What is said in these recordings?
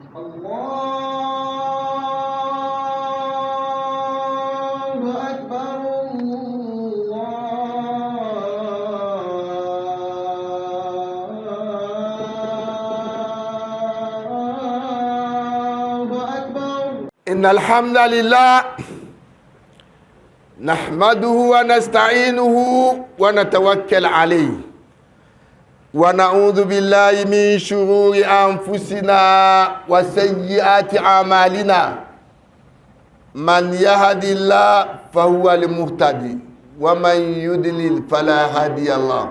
الله أكبر الله أكبر. إن الحمد لله نحمده ونستعينه ونتوكل عليه ونعوذ بالله من شرور أنفسنا وسيئات أعمالنا. من يهد الله فهو المهتدي ومن يضلل فلا هادي له.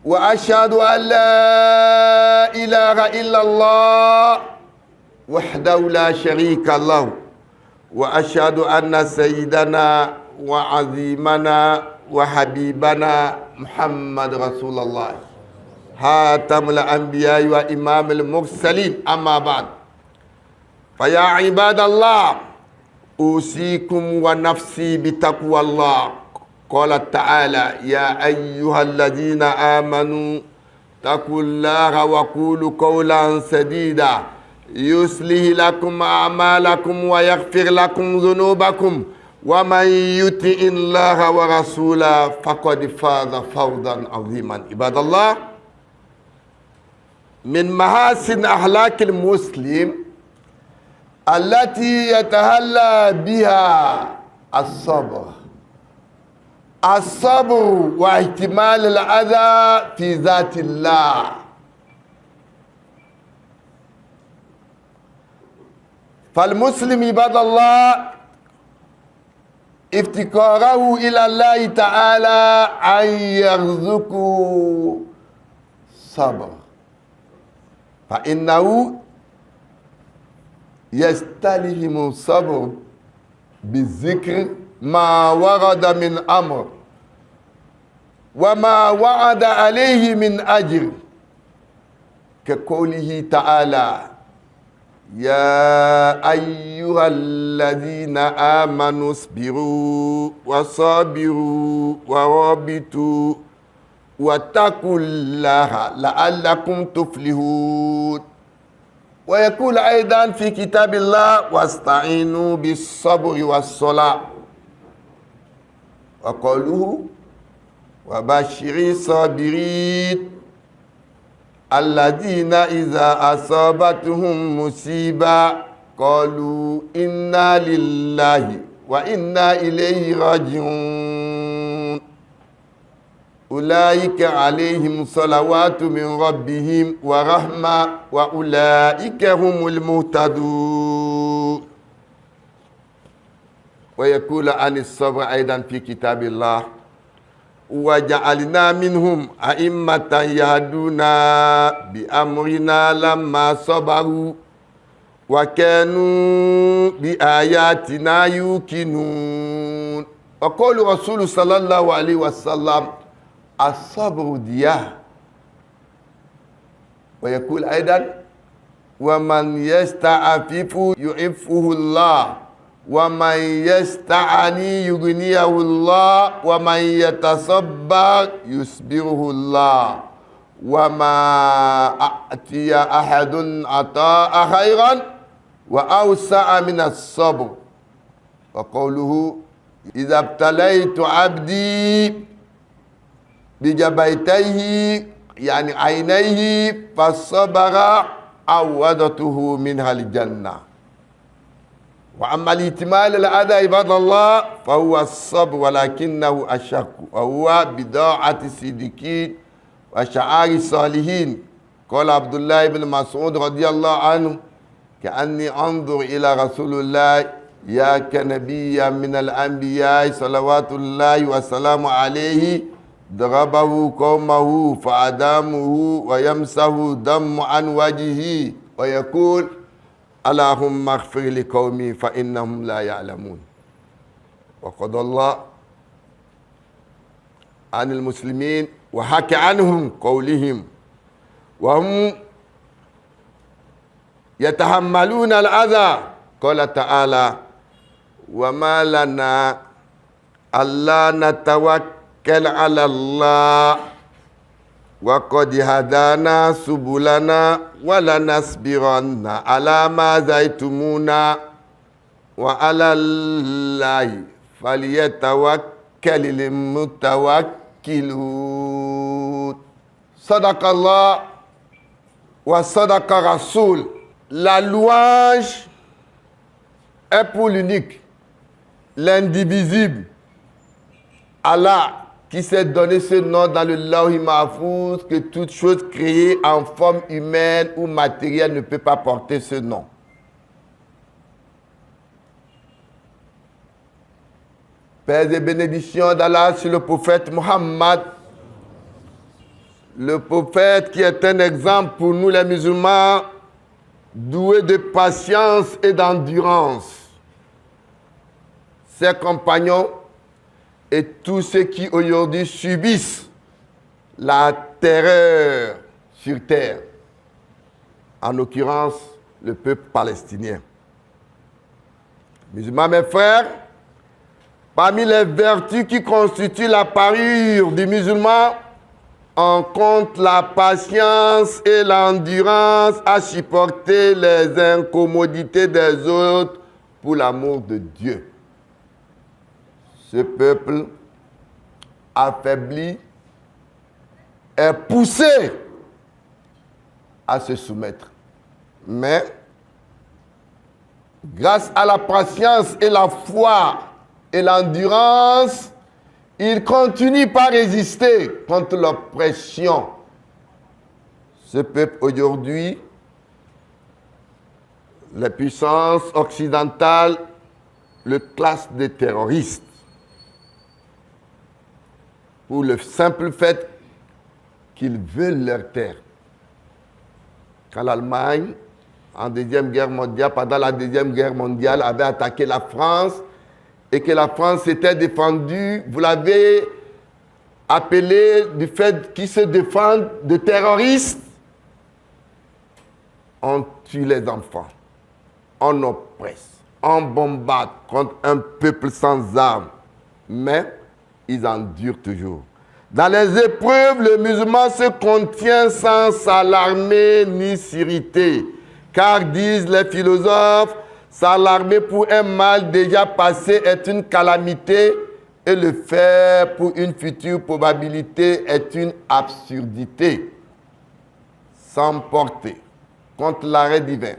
وأشهد أن لا إله إلا الله وحده لا شريك له، وأشهد أن سيدنا وعظيمنا وحبيبنا محمد رسول الله خاتم الأنبياء وإمام المرسلين. أما بعد، فيا عباد الله، أوصيكم ونفسي بتقوى الله. قال تعالى: يا أيها الذين آمنوا اتقوا الله وقولوا قولا سديدا يصلح لكم أعمالكم ويغفر لكم ذنوبكم ومن يطع الله ورسوله فقد فاز فوزا عظيما. عباد الله، من محاسن أخلاق المسلم التي يتهلى بها الصبر واحتمال الأذى في ذات الله. فالمسلم عباد الله افتقاره إلى الله تعالى أن يرزقه صبر، فإنه يستلهم الصبر بالذكر ما ورد من أمر وما وعد عليه من أجر، كقوله تعالى: يا أيها الذين آمنوا اصبروا وصابروا ورابطوا واتقوا الله لعلكم تفلحون. ويقول أيضا في كتاب الله: واستعينوا بالصبر والصلاة. وقوله: وبشر الصابرين الذين إذا أصابتهم مصيبة قالوا إنا لله وإنا إليه راجعون أولئك عليهم صلوات من ربهم ورحمة وأولئك هم المهتدون. ويقول عن الصبر أيضا في كتاب الله: وجعلنا منهم أئمة يهدون بأمرنا لما صبروا وكانوا بآياتنا يوقنون. وقال رسول صلى الله عليه وسلم: الصبر ضياء. ويقول أيضا: ومن يستعفف يعفه الله ومن يستعني يغنيه الله ومن يتصبر يصبره الله وما أعطي أحد عطاء خيرا وأوسع من الصبر. وقوله: إذا ابتليت عبدي بجبيتيه يعني عينيه فالصبر عوضته منها الجنة. وأما الاحتمال الأذى عباد الله فهو الصبر ولكنه أشق، وهو بضاعة الصديقين وشعار الصالحين. قال عبد الله بن مسعود رضي الله عنه: كأني أنظر إلى رسول الله يا كنبي من الأنبياء صلوات الله وسلامه عليه ضربه قومه فأدامه ويمسه دم عن وجهه ويقول: اللهم اغفر لقومي فإنهم لا يعلمون. وقضى الله عن المسلمين وحكى عنهم قولهم وهم يتحملون الأذى. قال تعالى: وما لنا ألا نتوكل على الله وَقَدْ هَدَانَا سُبُلَنَا وَلَنَصْبِرَنَّ عَلَى مَا زَيْتُمُونَا وَعَلَى اللَّهِ فَلْيَتَوَكَّلِ الْمُتَوَكِّلُونَ. صدق Allah wa sadaqa Rasoul. La louange est pour l'unique, l'indivisible, Allah, qui s'est donné ce nom dans le Lawh Mahfouz, que toute chose créée en forme humaine ou matérielle ne peut pas porter ce nom. Paix et bénédictions d'Allah sur le prophète Muhammad, le prophète qui est un exemple pour nous les musulmans, doué de patience et d'endurance. Ses compagnons et tous ceux qui aujourd'hui subissent la terreur sur terre, en l'occurrence le peuple palestinien. Musulmans, mes frères, parmi les vertus qui constituent la parure du musulman, on compte la patience et l'endurance à supporter les incommodités des autres pour l'amour de Dieu. Ce peuple affaibli est poussé à se soumettre. Mais, grâce à la patience et la foi et l'endurance, il continue par résister contre l'oppression. Ce peuple aujourd'hui, les puissances occidentales le classent de terroriste pour le simple fait qu'ils veulent leur terre. Quand l'Allemagne, en Deuxième Guerre mondiale, pendant la Deuxième Guerre mondiale, avait attaqué la France et que la France s'était défendue, vous l'avez appelé du fait qu'ils se défendent de terroristes. On tue les enfants, on oppresse, on bombarde contre un peuple sans armes, mais ils endurent toujours. Dans les épreuves, le musulman se contient sans s'alarmer ni s'irriter. Car, disent les philosophes, s'alarmer pour un mal déjà passé est une calamité et le faire pour une future probabilité est une absurdité. S'emporter contre l'arrêt divin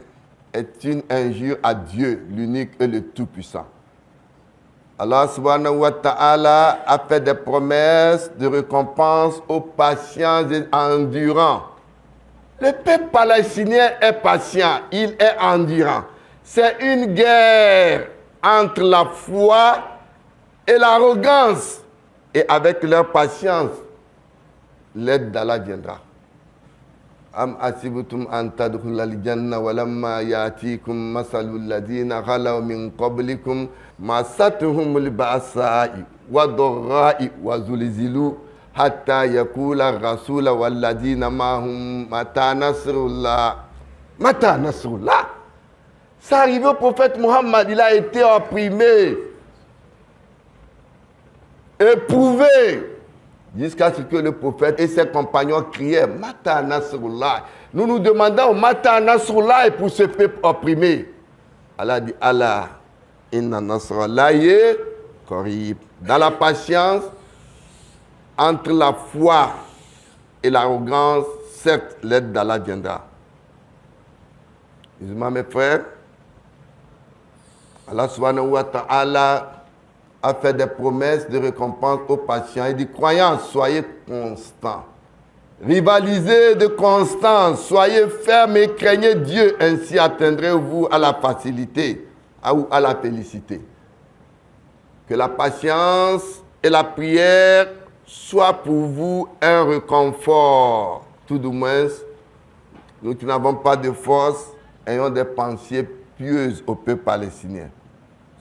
est une injure à Dieu, l'unique et le tout-puissant. Allah subhanahu wa ta'ala a fait des promesses de récompense aux patients et endurants. Le peuple palestinien est patient, il est endurant. C'est une guerre entre la foi et l'arrogance. Et avec leur patience, l'aide d'Allah viendra. Am asibutum an tadkhulal janna walamma yatikum masalul ladina khalaw min qablikum masatuhumul ba'sa'i wadh-dharra'i wa zulzilu hatta yaqula ar-rasul wal ladina mahum mata nasrullah. Mata nasrullah. C'est arrivé au prophète Muhammad, il a été opprimé, éprouvé, jusqu'à ce que le prophète et ses compagnons criaient Mata Nasrullah. Nous nous demandons Mata Nasrullah pour ce peuple opprimé. Allah dit Allah, Inna Nasrullahi qarib. Dans la patience, entre la foi et l'arrogance, certes, l'aide d'Allah viendra. Musulmans, mes frères, Allah subhanahu wa ta'ala a fait des promesses de récompense aux patients et dit croyants, soyez constants. Rivalisez de constance, soyez fermes et craignez Dieu, ainsi atteindrez-vous à la facilité ou à la félicité. Que la patience et la prière soient pour vous un réconfort. Tout du moins, nous qui n'avons pas de force, ayons des pensées pieuses au peuple palestinien.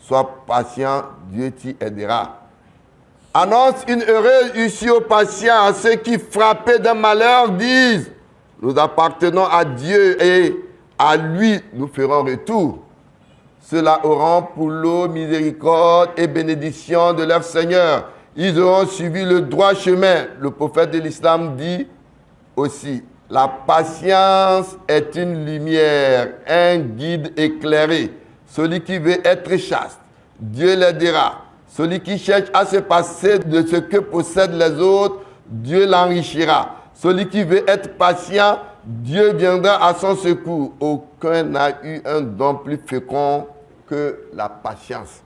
Sois patient, Dieu t'y aidera. Annonce une heureuse issue aux patients, à ceux qui, frappés d'un malheur, disent nous appartenons à Dieu et à lui nous ferons retour. Ceux-là auront pour lot miséricorde et bénédiction de leur Seigneur. Ils auront suivi le droit chemin. Le prophète de l'islam dit aussi. La patience est une lumière, un guide éclairé. Celui qui veut être chaste, Dieu l'aidera. Celui qui cherche à se passer de ce que possèdent les autres, Dieu l'enrichira. Celui qui veut être patient, Dieu viendra à son secours. Aucun n'a eu un don plus fécond que la patience.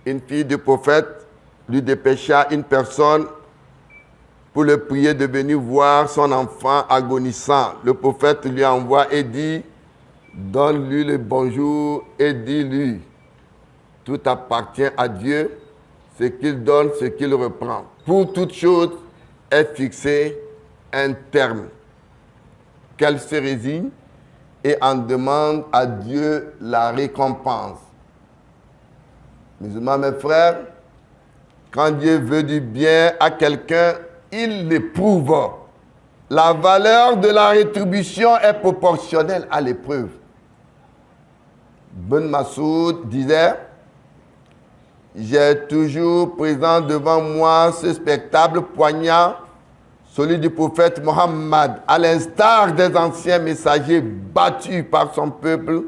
Une fille du prophète lui dépêcha une personne pour le prier de venir voir son enfant agonissant. Le prophète lui envoie et dit, donne-lui le bonjour et dis-lui, tout appartient à Dieu, ce qu'il donne, ce qu'il reprend. Pour toute chose est fixé un terme. Qu'elle se résigne et en demande à Dieu la récompense. Musulmans, mes frères, quand Dieu veut du bien à quelqu'un, il l'éprouve. La valeur de la rétribution est proportionnelle à l'épreuve. Ben Massoud disait, j'ai toujours présent devant moi ce spectacle poignant, celui du prophète Mohammed, à l'instar des anciens messagers battus par son peuple,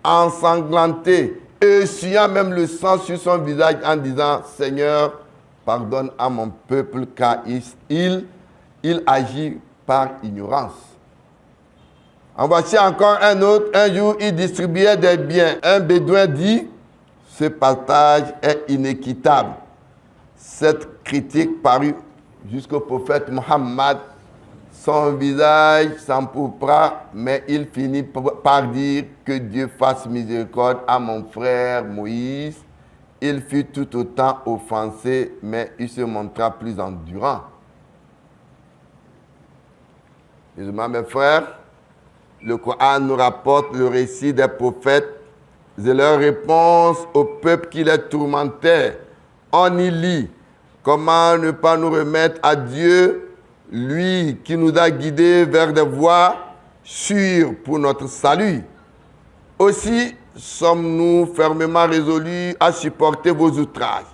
ensanglantés, essuyant même le sang sur son visage en disant, Seigneur, pardonne à mon peuple car il agit par ignorance. En voici encore un autre. Un jour, il distribuait des biens. Un bédouin dit, ce partage est inéquitable. Cette critique parut jusqu'au prophète Mohammed. Son visage s'empourpra, mais il finit par dire que Dieu fasse miséricorde à mon frère Moïse. Il fut tout autant offensé, mais il se montra plus endurant. Mes frères, le Coran nous rapporte le récit des prophètes et leur réponse au peuple qui les tourmentait. On y lit, comment ne pas nous remettre à Dieu, lui qui nous a guidés vers des voies sûres pour notre salut. Aussi sommes-nous fermement résolus à supporter vos outrages.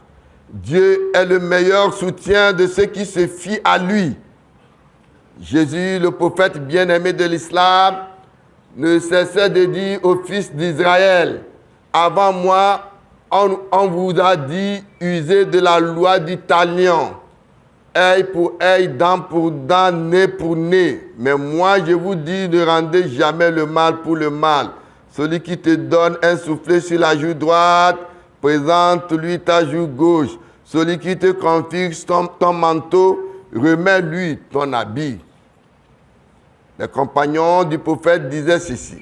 Dieu est le meilleur soutien de ceux qui se fient à lui. Jésus, le prophète bien-aimé de l'islam, ne cessait de dire aux fils d'Israël, avant moi, on vous a dit, usez de la loi du talion, œil pour œil, dent pour dent, nez pour nez. Mais moi, je vous dis, ne rendez jamais le mal pour le mal. Celui qui te donne un soufflet sur la joue droite, présente-lui ta joue gauche. Celui qui te confie ton manteau, remets-lui ton habit. Les compagnons du prophète disaient ceci.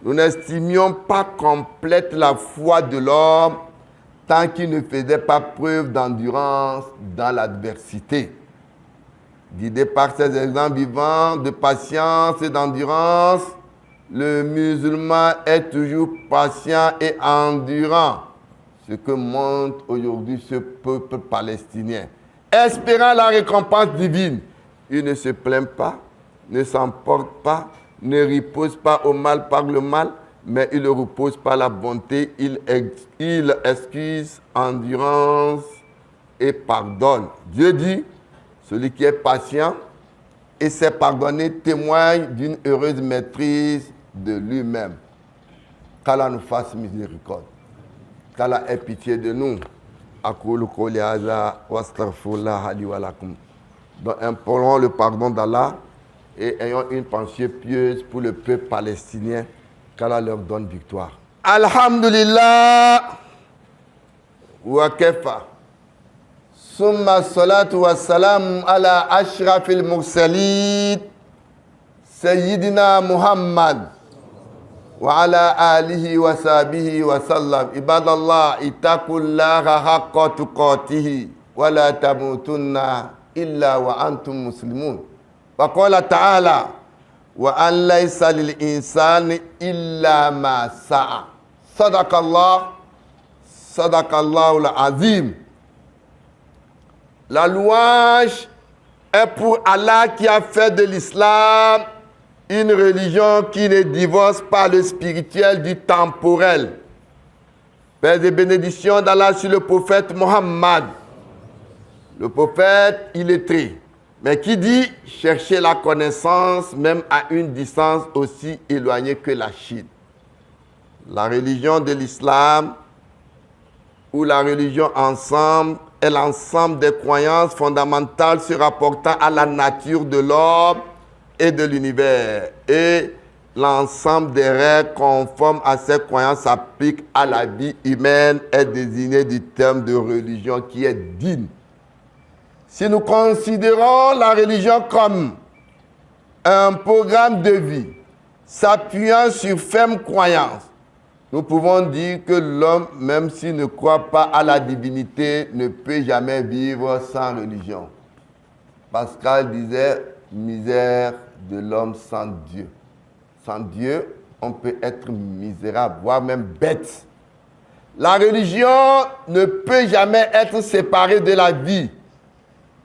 Nous n'estimions pas complète la foi de l'homme tant qu'il ne faisait pas preuve d'endurance dans l'adversité. Guidé par ces exemples vivants de patience et d'endurance, le musulman est toujours patient et endurant, ce que montre aujourd'hui ce peuple palestinien. Espérant la récompense divine, il ne se plaint pas, ne s'emporte pas, ne repose pas au mal par le mal, mais il repose par la bonté, il excuse, endurance et pardonne. Dieu dit, celui qui est patient et sait pardonner témoigne d'une heureuse maîtrise de lui-même. Qu'Allah nous fasse miséricorde. Qu'Allah ait pitié de nous. Aqulu qawli hadha wa astaghfirullah li wa lakum. Donc implorons le pardon d'Allah et ayons une pensée pieuse pour le peuple palestinien. Qu'Allah leur donne victoire. Alhamdulillah wa kafa. Summa salatu wa salam ala ashrafil mursalin Sayyidina Muhammad wa ala alihi wa sahbihi wa sallam. Ibadallah, ittaqullaha haqqa tuqatihi wa la tamutunna illa wa antum muslimun. Wa qala ta'ala wa an laysa lil insani illa ma sa'a. Sadaqallahu al-azim. La louange est pour Allah qui a fait de l'islam une religion qui ne divorce pas le spirituel du temporel. Paix et bénédiction d'Allah sur le prophète Mohammed. Le prophète illettré, Mais qui dit chercher la connaissance même à une distance aussi éloignée que la Chine. La religion de l'islam ou la religion ensemble est l'ensemble des croyances fondamentales se rapportant à la nature de l'homme et de l'univers. Et l'ensemble des règles conformes à ces croyances s'appliquent à la vie humaine est désigné du terme de religion qui est digne. Si nous considérons la religion comme un programme de vie s'appuyant sur ferme croyance, nous pouvons dire que l'homme, même s'il ne croit pas à la divinité, ne peut jamais vivre sans religion. Pascal disait, misère de l'homme sans Dieu. Sans Dieu, on peut être misérable, voire même bête. La religion ne peut jamais être séparée de la vie.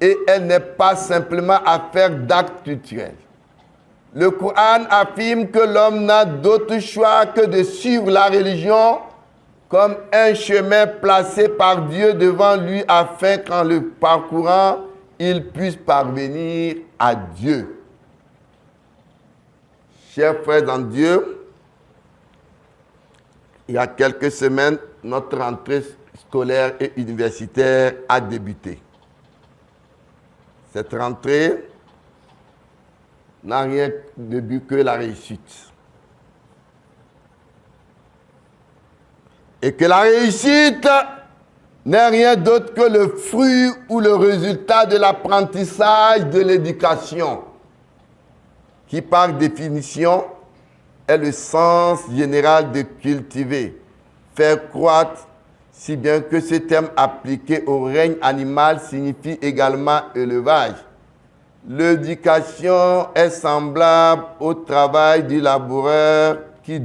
Et elle n'est pas simplement affaire d'actes culturels. Le Coran affirme que l'homme n'a d'autre choix que de suivre la religion comme un chemin placé par Dieu devant lui afin qu'en le parcourant, il puisse parvenir à Dieu. Chers frères en Dieu, il y a quelques semaines, notre rentrée scolaire et universitaire a débuté. Cette rentrée n'a rien de but que la réussite. Et que la réussite n'est rien d'autre que le fruit ou le résultat de l'apprentissage de l'éducation, qui par définition est le sens général de cultiver, faire croître, si bien que ce terme appliqué au règne animal signifie également élevage. L'éducation est semblable au travail du laboureur qui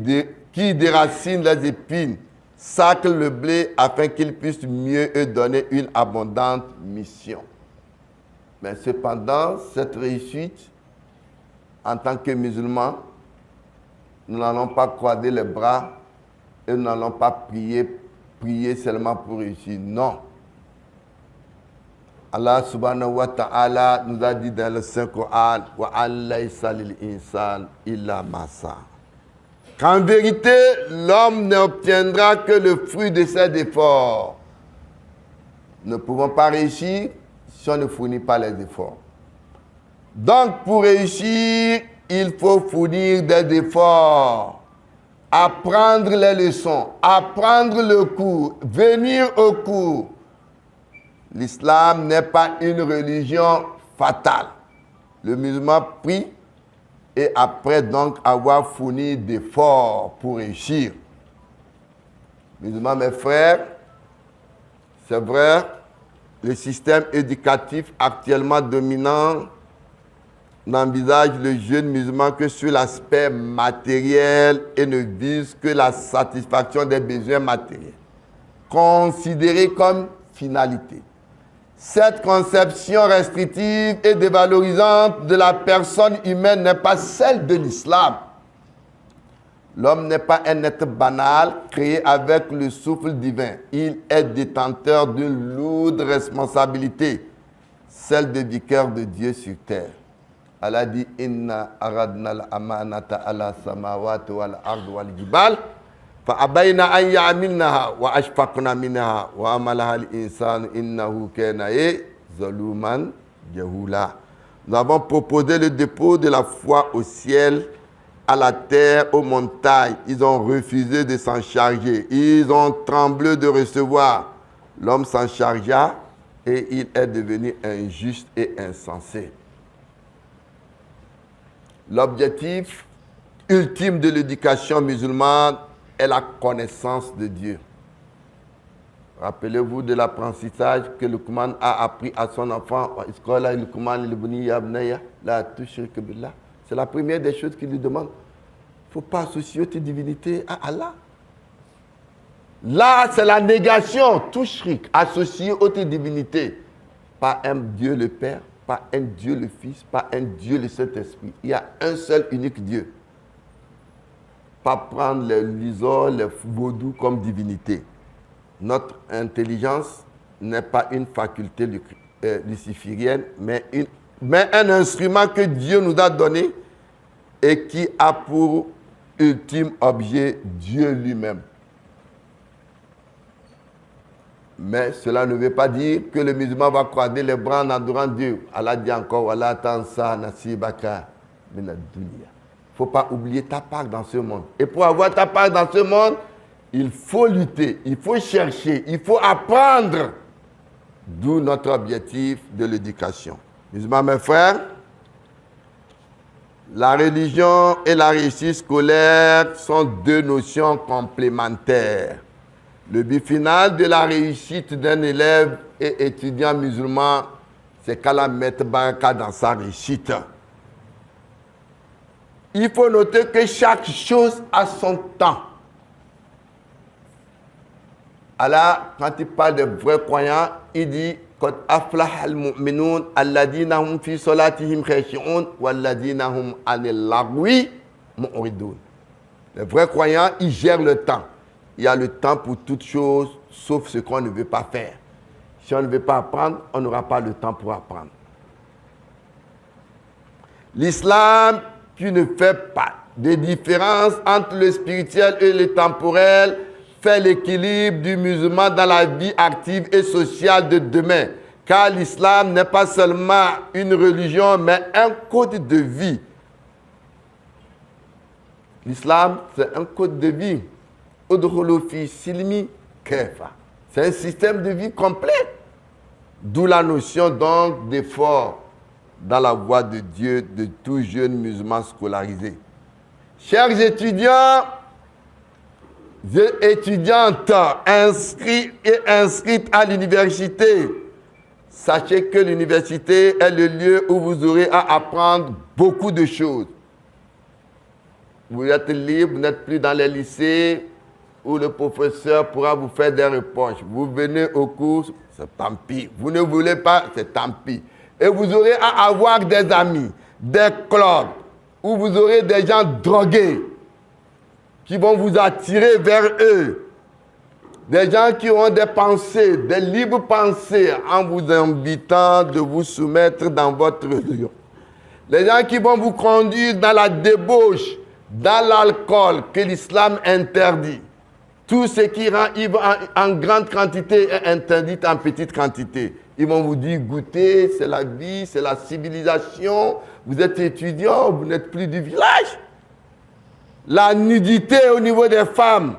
déracine les épines, sacle le blé afin qu'il puisse mieux donner une abondante mission. Mais cependant, cette réussite, en tant que musulmans, nous n'allons pas croiser les bras et nous n'allons pas prier seulement pour réussir. Non. Allah subhanahu wa ta'ala nous a dit dans le Saint-Coran wa alaysa lil insan illa ma sa. Qu'en vérité, l'homme n'obtiendra que le fruit de ses efforts. Nous ne pouvons pas réussir si on ne fournit pas les efforts. Donc, pour réussir, il faut fournir des efforts, apprendre les leçons, apprendre le cours, venir au cours. L'islam n'est pas une religion fatale. Le musulman prie et après donc avoir fourni d'efforts pour réussir. Musulmans, mes frères, c'est vrai, le système éducatif actuellement dominant n'envisage le jeune musulman que sur l'aspect matériel et ne vise que la satisfaction des besoins matériels, considérés comme finalité. Cette conception restrictive et dévalorisante de la personne humaine n'est pas celle de l'islam. L'homme n'est pas un être banal créé avec le souffle divin. Il est détenteur d'une lourde responsabilité, celle de vicaire de Dieu sur terre. Allah dit inna aradna al-amanata ala samawati wal ardi wal jibal fa abayna an ya'milnaha wa ashfaqna minha wa amalaha al-insanu innahu kana zaluman jahula. Nous avons proposé le dépôt de la foi au ciel, à la terre, aux montagnes. Ils ont refusé de s'en charger. Ils ont tremblé de recevoir. L'homme s'en chargea et il est devenu injuste et insensé. L'objectif ultime de l'éducation musulmane est la connaissance de Dieu. Rappelez-vous de l'apprentissage que Luqman a appris à son enfant. C'est la première des choses qu'il lui demande. Il ne faut pas associer tes divinités à Allah. Là, c'est la négation, tout shirk, associé aux divinités. Pas un Dieu le Père, pas un Dieu le Fils, pas un Dieu le Saint-Esprit. Il y a un seul unique Dieu. Pas prendre les lisors, les vaudous comme divinité. Notre intelligence n'est pas une faculté luciférienne, mais une mais un instrument que Dieu nous a donné et qui a pour ultime objet Dieu lui-même. Mais cela ne veut pas dire que le musulman va croiser les bras en adorant Dieu. Allah dit encore, Wallah tansa nasibaka min ad-dunya. Il ne faut pas oublier ta part dans ce monde. Et pour avoir ta part dans ce monde, il faut lutter, il faut chercher, il faut apprendre. D'où notre objectif de l'éducation. Musulmans, mes frères, la religion et la réussite scolaire sont deux notions complémentaires. Le but final de la réussite d'un élève et étudiant musulman, c'est qu'Allah mette baraka dans sa réussite. Il faut noter que chaque chose a son temps. Allah, quand il parle des vrais croyants, il dit قد أفلح المؤمنون الذين هم في صلاتهم خاشعون والذين هم عن اللغو معرضون. Les vrais croyants, ils gèrent le temps. Il y a le temps pour toutes choses, sauf ce qu'on ne veut pas faire. Si on ne veut pas apprendre, on n'aura pas le temps pour apprendre. L'islam, qui ne fait pas de différence entre le spirituel et le temporel, fait l'équilibre du musulman dans la vie active et sociale de demain. Car l'islam n'est pas seulement une religion, mais un code de vie. L'islam, c'est un code de vie. C'est un système de vie complet. D'où la notion donc d'effort dans la voie de Dieu de tout jeune musulman scolarisé. Chers étudiants, étudiantes inscrits et inscrites à l'université, sachez que l'université est le lieu où vous aurez à apprendre beaucoup de choses. Vous êtes libre, vous n'êtes plus dans les lycées où le professeur pourra vous faire des reproches. Vous venez au cours, c'est tant pis. Vous ne voulez pas, c'est tant pis. Et vous aurez à avoir des amis, des clubs, où vous aurez des gens drogués qui vont vous attirer vers eux. Des gens qui ont des pensées, des libres pensées, en vous invitant de vous soumettre dans votre religion. Les gens qui vont vous conduire dans la débauche, dans l'alcool que l'islam interdit. Tout ce qui rend en grande quantité est interdit en petite quantité. Ils vont vous dire, goûtez, c'est la vie, c'est la civilisation. Vous êtes étudiant, vous n'êtes plus du village. La nudité au niveau des femmes.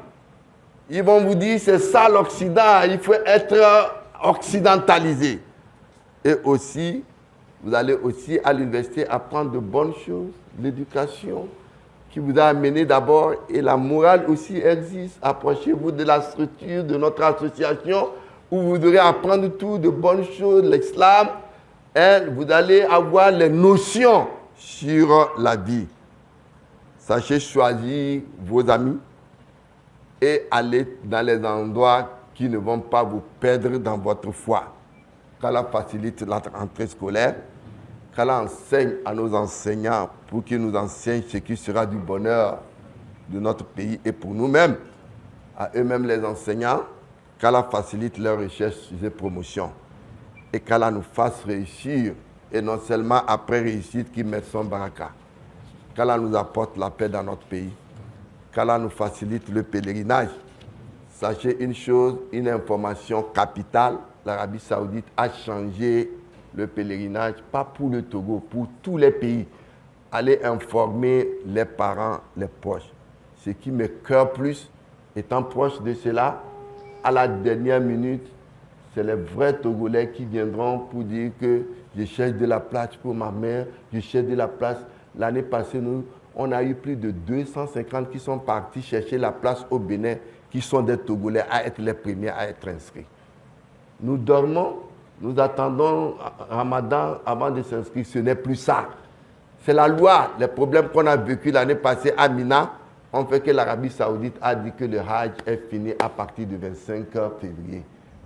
Ils vont vous dire, c'est ça l'Occident, il faut être occidentalisé. Et aussi, vous allez aussi à l'université apprendre de bonnes choses, l'éducation qui vous a amené d'abord, et la morale aussi existe. Approchez-vous de la structure de notre association où vous devrez apprendre tout de bonnes choses, l'islam, et vous allez avoir les notions sur la vie. Sachez choisir vos amis et aller dans les endroits qui ne vont pas vous perdre dans votre foi. Qu'Allah facilite la rentrée scolaire, qu'Allah enseigne à nos enseignants pour qu'ils nous enseignent ce qui sera du bonheur de notre pays et pour nous-mêmes, à eux-mêmes les enseignants, qu'Allah facilite leur recherche et promotion et qu'Allah nous fasse réussir et non seulement après réussite qui met son baraka. Qu'Allah nous apporte la paix dans notre pays, qu'Allah nous facilite le pèlerinage. Sachez une chose, une information capitale, l'Arabie Saoudite a changé le pèlerinage, pas pour le Togo, pour tous les pays. Allez informer les parents, les proches. Ce qui me cœur plus, étant proche de cela, à la dernière minute, c'est les vrais Togolais qui viendront pour dire que je cherche de la place pour ma mère, je cherche de la place. L'année passée, nous, on a eu plus de 250 qui sont partis chercher la place au Bénin, qui sont des Togolais à être les premiers à être inscrits. Nous dormons, nous attendons Ramadan avant de s'inscrire. Ce n'est plus ça. C'est la loi. Les problèmes qu'on a vécu l'année passée à Mina ont fait que l'Arabie Saoudite a dit que le Hajj est fini à partir du 25 février.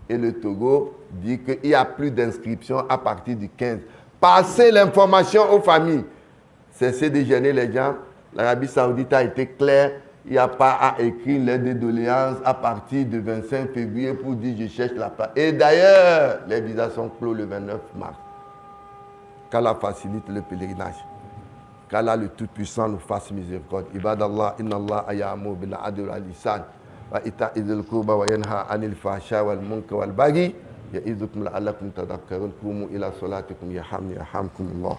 Et le Togo dit qu'il n'y a plus d'inscription à partir du 15. Passez l'information aux familles. Cessez de gêner les gens. L'Arabie Saoudite a été claire. Il n'y a pas à écrire une lettre de doléance à partir du 25 février pour dire je cherche la place. Et d'ailleurs, les visas sont clos le 29 mars. qu'Allah facilite le pèlerinage. Qu'Allah le Tout-Puissant nous fasse miséricorde. Ibadallah, inna Allah ayamu bil adl wal ihsan wa ita'i dhil qurba wa yanha 'anil fahsha wal munkar wal baghi ya'idukum la'allakum tadhakkarun. Qumu ila salatikum yarhamni yarhamkumullah.